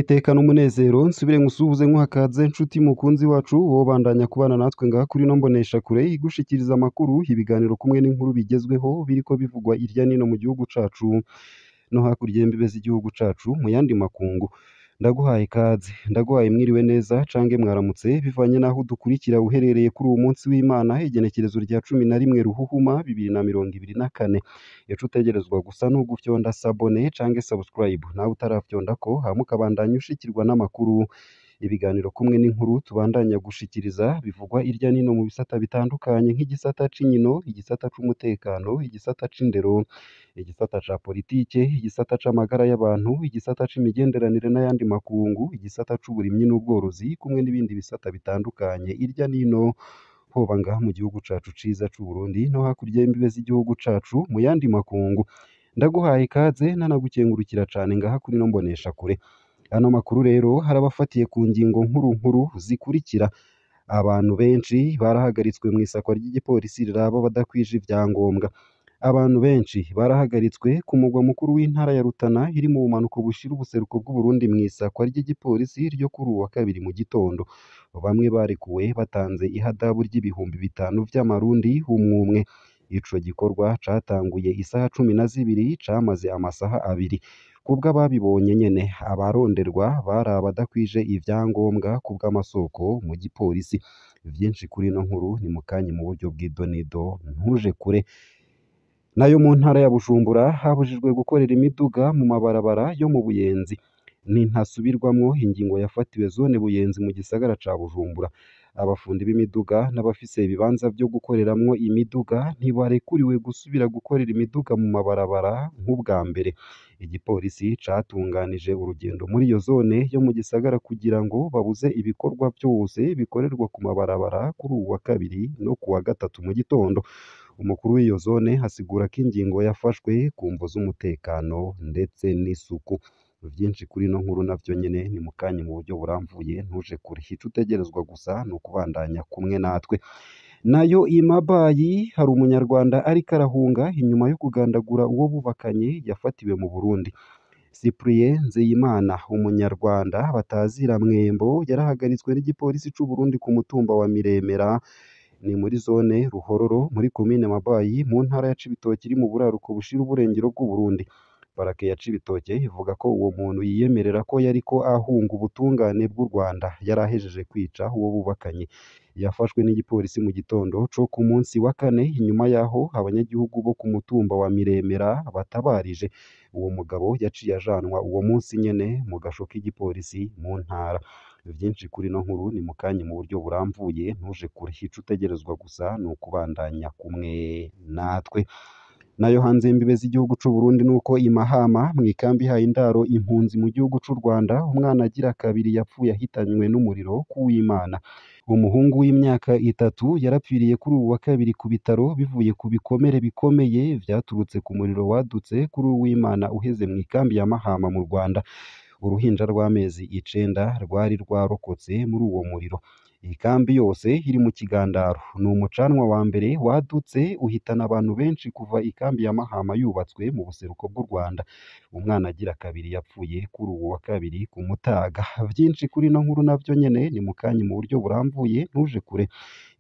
Iteka n'umunezero nsubire ngusuhuze nkuhakaze nshuti mukunzi wacu wobandanya kubana natwe ngaha kuri ino mboneshakure igushikiriza amakuru ibiganiro kumwe n'inkuru bigezweho biriko bivugwa irya nino mu gihugu cacu no hakurya y'imbibe z'igihugu cacu mu yandi makungu. Ndaguhaye ikaze, ndaguhaye mwiriwe neza cange mwaramutse bivanye naho udukurikira uherereye kuri uwu munsi w'Imana igenekerezo rya 11 Ruhuhuma 2024. Ico utegerezwa gusa no gufyonda sabone cange subscribe nawe utaravyondako hama ukabandanya ushikirwa n'amakuru ibiganiro kumwe n'inkuru tubandanya gushikiriza bivugwa irya nino mu bisata bitandukanye nk'igisata c'inkino, igisata c'umutekano, igisata c'indero, igisata ca politike, igisata c'amagara y'abantu, igisata c'imigenderanire n'ayandi makungu, igisata c'uburimyi n'ubworozi kumwe n'ibindi bisata bitandukanye irya nino hoba ngaha mu gihugu cacu ciza c'u Burundi no hakurya y'imbibe z'igihugu cacu mu yandi makungu. Ndaguhaye ikaze nanagukengurukira cane ngaha kuri ino mboneshakure. Ano makuru rero harabafatiye ku ngingo nkuru zikurikira: abantu benshi barahagaritswe mu isakwa ry'igipolisi riraba badakwije ivyangombwa. Abantu benshi barahagaritswe ku mugwa mukuru w'intara ya Rutana iri mu bumanuko bushira ubuseruko bw'u Burundi mu isakwa ry'igipolisi ryo kuri uwa kabiri mu gitondo. Bamwe barekuwe batanze ihadabu ry'ibihumbi 5 vy'amarundi umwe. Ico gikorwa catanguye isaha 12 camaze amasaha 2. Kubw'ababibonye nyene abaronderwa bari abadakwije ivyangombwa kubw'amasoko mu gipolisi. Vyinshi kuri ino nkuru ni mukanye mu buryo bw'idonido ntuje kure. Nayo mu ntara ya Bujumbura habujijwe gukorera imiduga mu mabarabara yo mu Buyenzi. Ni ntasubirwamwo ingingo yafatiwe zone Buyenzi mu gisagara ca Bujumbura. Abafundi b'imiduga n'abafise ibibanza vyo gukoreramwo imiduga ntibarekuriwe gusubira gukorera imiduga mu mabarabara nk'ubwa mbere. Igipolisi catunganije urugendo muri iyo zone yo mu gisagara kugira ngo babuze ibikorwa vyose bikorerwa ku mabarabara kuri uwa kabiri no kuwa gatatu mu gitondo. Umukuru w'iyo zone hasigura ko ingingo yafashwe ku mvo z'umutekano ndetse n'isuku. Vyinshi kuri ino nkuru navyo nyene ni mukanye mu buryo buramvuye ntuje kure. Ico utegerezwa gusa ni ukubandanya kumwe natwe. Nayo imabayi hari umunyarwanda ariko arahunga inyuma yo kugandagura uwo bubakanye yafatiwe mu Burundi. Cyprien Nzeyimana umunyarwanda batazira Mwembo yarahagaritswe n'igipolisi c'u Burundi ku mutumba wa Miremera ni muri zone Ruhororo muri komine Mabayi mu ntara ya Cibitoke iri mu buraruko bushira uburengero bw'u Burundi. Parake ya Cibitoke ivuga ko uwo muntu yiyemerera ko yariko ahunga ubutungane bw'u Rwanda yarahejeje kwica uwo bubakanye. Yafashwe n'igipolisi mu gitondo co ku munsi wa kane inyuma yaho abanyagihugu bo ku mutumba wa Miremera batabarije. Uwo mugabo yaciye ajanwa uwo munsi nyene mu gasho k'igipolisi mu ntara. Vyinshi kuri ino nkuru ni mukanye mu buryo buramvuye ntuje kure. Ico utegerezwa gusa ni ukubandanya kumwe natwe. Nayo hanze y'imbibe z'igihugu c'u Burundi nuko imahama mwikambi haye indaro impunzi mu gihugu c'u Rwanda umwana agira kabiri yapfuye ahitanywe n'umuriro kuw'Imana. Umuhungu w'imyaka 3 yarapfiriye kuri uwa kabiri ku bitaro bivuye ku bikomere bikomeye vyaturutse ku muriro wadutse kuri uw'Imana uheze mwikambi ya Mahama mu Rwanda. Uruhinja rw'amezi 9 rwari rwarokotse muri uwo muriro. Ikambi yose iri mu kigandaro. Ni umucanwa wa mbere wadutse uhitana abantu benshi kuva ikambi ya Mahama yubatswe mu buseruko bw'u Rwanda. Umwana agira kabiri yapfuye kuri uwo wa kabiri ku mutaga. Vyinshi kuri ino nkuru navyo nyene ni mukanye mu buryo buramvuye ntuje kure.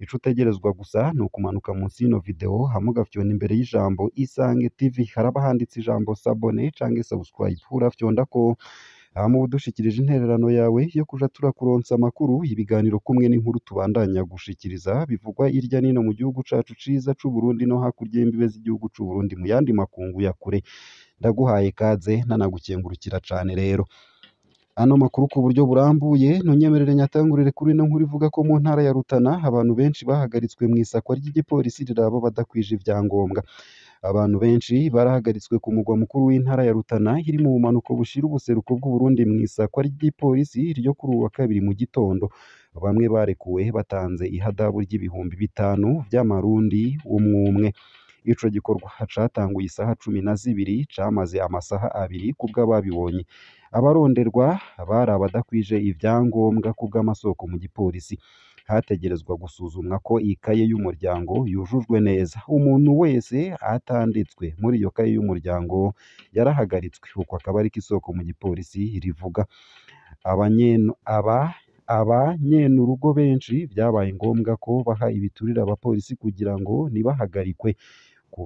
Ico utegerezwa gusa ni ukumanuka munsi y'ino video hama ugafyona imbere y'ijambo Isange TV haraba handitse ijambo sabone cange subscribe urafyondako hama udushikirije intererano yawe yo kuja turakuronsa amakuru ibiganiro kumwe n'inkuru tubandanya gushikiriza bivugwa irya nino mu gihugu cacu ciza c'u Burundi no hakurya y'imbibe z'igihugu c'u Burundi mu yandi makungu ya kure. Ndaguhaye ikaze nanagukengurukira cane rero. Ano makuru ku buryo burambuye ntunyemerere nyatangurire kuri ino nkuru ivuga ko mu ntara ya Rutana abantu benshi bahagaritswe mu isakwa ry'igipolisi riraba badakwije ivyangombwa. Abantu benshi barahagaritswe ku mugwa mukuru w'intara ya Rutana iri mu bumanuko bushira ubuseruko bw'u Burundi mu isakwa ry'igipolisi ryo kuri uwa kabiri mu gitondo. Bamwe barekuwe batanze ihadabu ry'ibihumbi 5 vy'amarundi umwe. Ico gikorwa catanguye isaha 12 camaze amasaha 2 kubw'ababibonye. Abaronderwa bari abadakwije ivyangombwa kubw'amasoko mu gipolisi. Hategerezwa gusuzumwa ko ikaye y'umuryango yujujwe neza. Umuntu wese atanditswe muri iyo kaye y'umuryango yarahagaritswe. Uko akaba ariko isoko mu gipolisi rivuga. abanyenurugo benshi vyabaye ngombwa ko baha ibiturire abapolisi kugira ngo ntibahagarikwe ku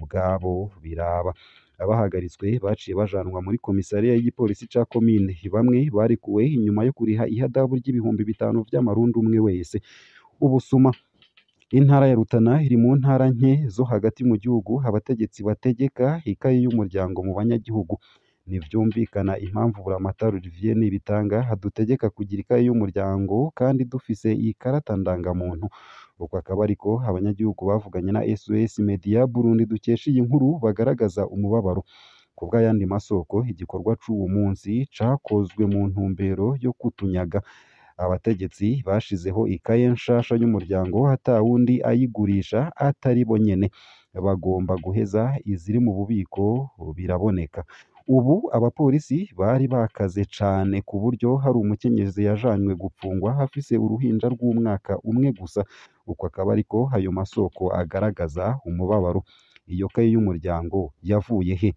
bwabo biraba. Abahagaritswe baciye bajanwa muri komisariya y'igipolisi ca komine, bamwe barekuwe inyuma yo kuriha ihadabu ry'ibihumbi 5 vy'amarundi umwe wese. Ubusuma. Intara ya Rutana iri mu ntara nke zo hagati mu gihugu, abategetsi bategeka ikaye y'umuryango mu banyagihugu. Ntivyumvikana impamvu Buramatari Olivier Nibitanga hadutegeka kugira ikaye y'umuryango kandi dufise iyi karata ndangamuntu. Uko akaba ariko abanyagihugu bavuganye na SOS Media Burundi dukesha iyi nkuru bagaragaza umubabaro. Ku bw'ayandi masoko, igikorwa c'uwo munsi cakozwe mu ntumbero yo kutunyaga. Abategetsi bashizeho ikaye nshasha y'umuryango ata wundi ayigurisha atari bo nyene. Bagomba guheza iziri mu bubiko biraboneka. Ubu abapolisi bari bakaze cane ku buryo hari umukenyezi yajanywe gupfungwa afise uruhinja rw'umwaka umwe gusa. Uko akaba ariko ayo masoko agaragaza umubabaro. Iyo kaye y'umuryango yavuye he?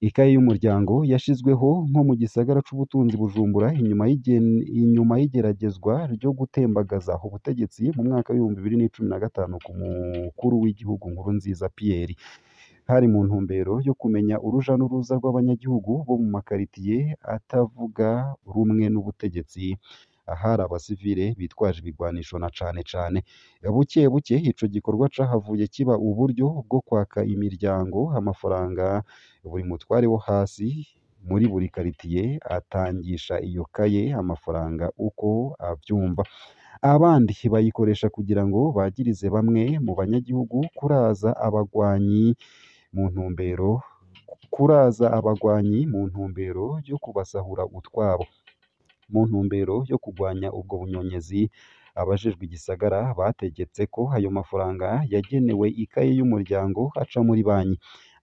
Ikaye y'umuryango yashizweho nko mu gisagara c'ubutunzi Bujumbura inyuma y'igeragezwa ryo gutembagaza ubutegetsi mu mwaka w'ibihumbi 2015 ku mukuru w'igihugu Nkurunziza Pierre. Hari mu ntumbero yo kumenya uruja n'uruza rw'abanyagihugu bo mu makaritiye atavuga rumwe n'ubutegetsi. Ahari abasivile bitwaje ibigwanisho na cane. Buke buke ico gikorwa cahavuye kiba uburyo bwo kwaka imiryango amafaranga. Buri mutware wo hasi muri buri karitiye atangisha iyo kaye amafaranga uko avyumva. Abandi bayikoresha kugira ngo bagirize bamwe mu banyagihugu kuraza abagwanyi mu ntumbero yo kubasahura utwabo. Mu ntumbero yo kugwanya ubwo bunyonyezi, abajejwe igisagara bategetse ko ayo mafaranga yagenewe ikaye y'umuryango aca muri banki.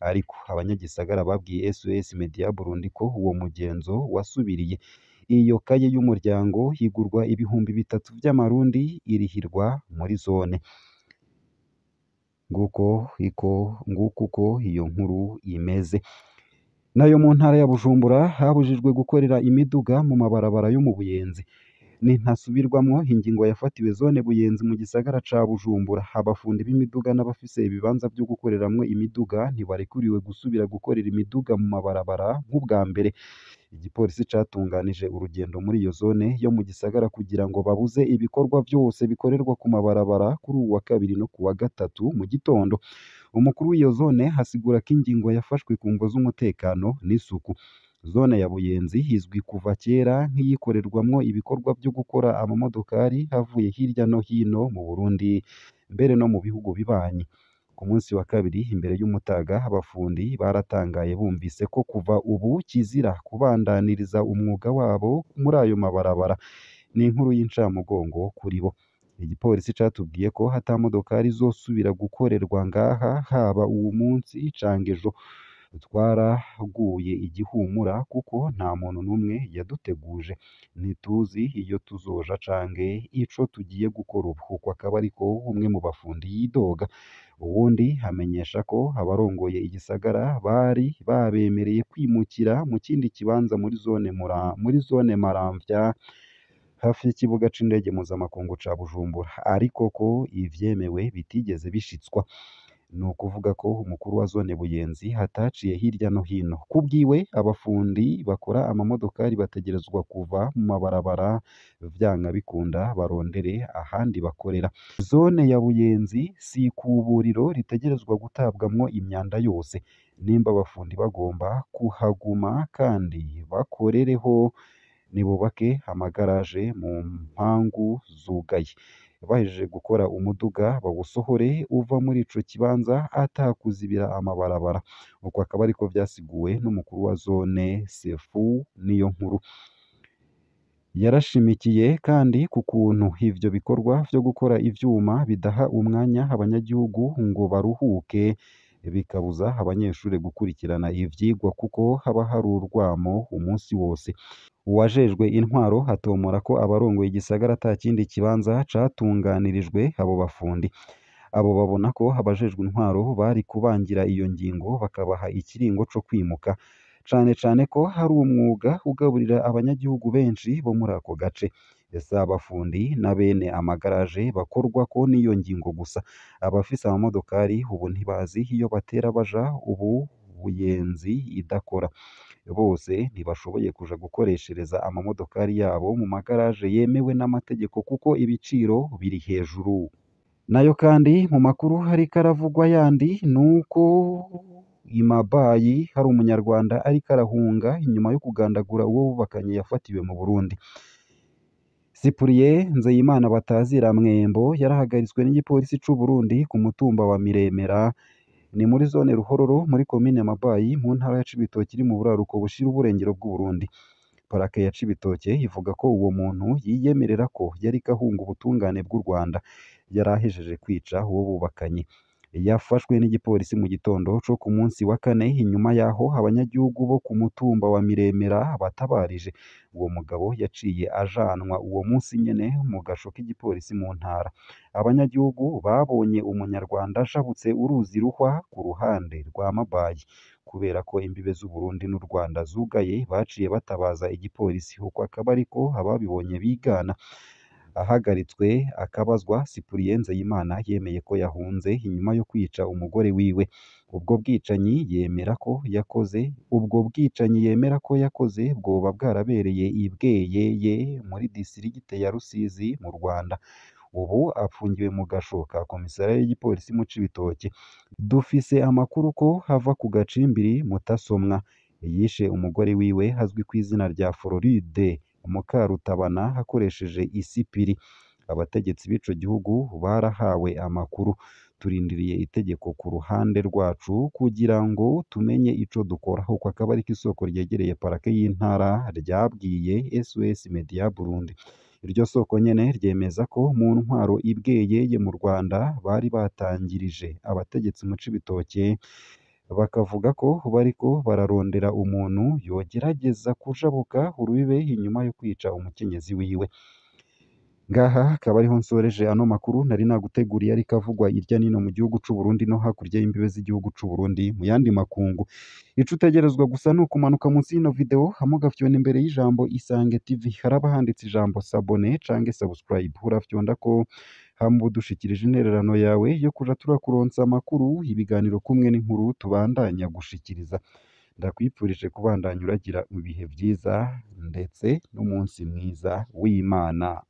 Ariko abanyagisagara babwiye SOS Media Burundi ko uwo mugenzo wasubiriye. Iyo kaye y'umuryango higurwa ibihumbi 3 vy'amarundi irihirwa muri zone. Nguko uko iyo nkuru imeze. Nayo mu ntara ya Bujumbura habujijwe gukorera imiduga mu mabarabara yo mu Buyenzi. Ni ntasubirwamwo ingingo yafatiwe zone Buyenzi mu gisagara ca Bujumbura. Abafundi b'imiduga n'abafise ibibanza vyo gukoreramwo imiduga ntibarekuriwe gusubira gukorera imiduga mu mabarabara nk'ubwa mbere. Igipolisi catunganije urugendo muri iyo zone yo mu gisagara kugira ngo babuze ibikorwa vyose bikorerwa ku mabarabara kuri uwa kabiri no kuwa gatatu mu gitondo. Umukuru w'iyo zone hasigura ko ingingo yafashwe ku mvo z'umutekano n'isuku. Zone ya Buyenzi izwi kuva kera nk'iyikorerwamwo ibikorwa vyo gukora amamodokari havuye hirya no hino mu Burundi, mbere no mu bihugu bibanyi. Ku munsi wa kabiri imbere y'umutaga, abafundi baratangaye bumvise ko kuva ubu kizira kubandaniriza umwuga wabo muri ayo mabarabara. Ni inkuru y'incamugongo kuri bo. Igipolisi catubwiye ko ata modokari izosubira gukorerwa ngaha haba uwo munsi canke ejo. Twaraguye igihumura kuko nta muntu n'umwe yaduteguje. Ntituzi iyo tuzoja canke ico tugiye gukora ubu. Uko akaba ariko umwe mu bafundi yidoga. Uwundi amenyesha ko abarongoye igisagara bari babemereye kwimukira mu kindi kibanza muri zone Maramvya hafi y'ikibuga c'indege mpuzamakungu ca Bujumbura, ariko ko ivyemewe bitigeze bishitswa. Ni ukuvuga ko umukuru wa zone Buyenzi hataciye hirya no hino. Kubwiwe abafundi bakora amamodokari bategerezwa kuva mu mabarabara vyanka bikunda barondere ahandi bakorera. Zone ya Buyenzi si ikuburiro ritegerezwa gutabwamwo imyanda yose. Nimba abafundi bagomba kuhaguma kandi bakorereho, nibubake amagaraje mu mpangu zugaye. Bahejeje gukora umuduga bawusohore uva muri ico kibanza atakuzibira amabarabara. Uko akaba ariko vyasiguwe n'umukuru wa zone Sefu niyo nkuru. Yarashimikiye kandi ku kuntu ivyo bikorwa vyo gukora ivyuma bidaha umwanya abanyagihugu ngo baruhuke, bikabuza abanyeshuri gukurikirana ivyigwa kuko haba hari urwamo umunsi wose. Uwajejwe intwaro atomora ko abarongoye igisagara ata kindi kibanza catunganirijwe abo bafundi. Abo babona ko abajejwe intwaro bari kubangira iyo ngingo bakabaha ikiringo co kwimuka. cane ko hari umwuga ugaburira abanyagihugu benshi bo muri ako gace. Ese abafundi na bene amagaraje bakorwako n'iyo ngingo gusa. Abafise amamodokari ubu ntibazi iyo batera baja ubu buyenzi idakora. Bose ntibashoboye kuja gukoreshereza amamodokari yabo mu magaraje yemewe n'amategeko kuko ibiciro biri hejuru. Nayo kandi mu makuru hariko aravugwa yandi nuko i Mabayi hari umunyarwanda ariko arahunga inyuma yo kugandagura uwo bubakanye yafatiwe mu Burundi. Cyprien Nzeyimana batazira Mwembo yarahagaritswe n'igipolisi c'u Burundi ku mutumba wa Miremera, ni muri zone Ruhororo muri komine Mabayi mu ntara ya Cibitoke iri mu buraruko bushira uburengero bw'u Burundi. Parake ya Cibitoke ivuga ko uwo muntu yiyemerera ko yariko ahunga ubutungane bw'u Rwanda, yari ahejeje kwica uwo bubakanye. Yafashwe n'igipolisi mu gitondo co ku munsi wa kane inyuma yaho abanyagihugu bo ku mutumba wa Miremera batabarije. Uwo mugabo yaciye ajanwa uwo munsi nyene mu gasho k'igipolisi mu ntara. Abanyagihugu babonye umunyarwanda ajabutse uruzi Ruhwa ku ruhande rwa Mabayi. Kubera ko imbibe z'u Burundi n'u Rwanda zugaye, baciye batabaza igipolisi, uko akaba ariko ababibonye bigana. Ahagaritswe akabazwa, Cyprien Nzeyimana yemeye ko yahunze inyuma yo kwica umugore wiwe. Ubwo bwicanyi yemera ko yakoze bwoba bwarabereye i Bweyeye muri disirigite ya Rusizi mu Rwanda. Ubu apfungiwe mu gasho ka komisariya y'igipolisi mu Cibitoke. Dufise amakuru ko hava ku gacimbiri Mutasomwa yishe umugore wiwe azwi ku izina rya Floride Mukarutabana hakoresheje isipiri. Abategetsi b'ico gihugu barahawe amakuru. Turindiriye itegeko ku ruhande rwacu kugira ngo tumenye ico dukora. Uko akaba ariko isoko ryegereye parake y'intara ryabwiye SOS Media Burundi. Iryo soko nyene ryemeza ko mu ntwaro i Bweyeye mu Rwanda bari batangirije abategetsi mu Cibitoke, bakavuga ko bariko bararondera umuntu yogerageza kujabuka urubibe inyuma yo kwica umukenyezi wiwe. Ngaha akaba ariho nsoreje ano makuru nari naguteguriye ariko avugwa irya nino mu gihugu c'u Burundi no hakurya y'imbibe z'igihugu c'u Burundi mu yandi makungu. Ico utegerezwa gusa ni ukumanuka munsi y'ino video hama ugafyonda imbere y'ijambo Isange TV, haraba handitse ijambo s'abonner canke subscribe. Urafyonda ko hama udushikirije intererano yawe yo kuja turakuronsa amakuru, ibiganiro kumwe n'inkuru tubandanya gushikiriza. Ndakwipfurije kubandanya uragira ibihe vyiza ndetse n'umunsi mwiza w'Imana.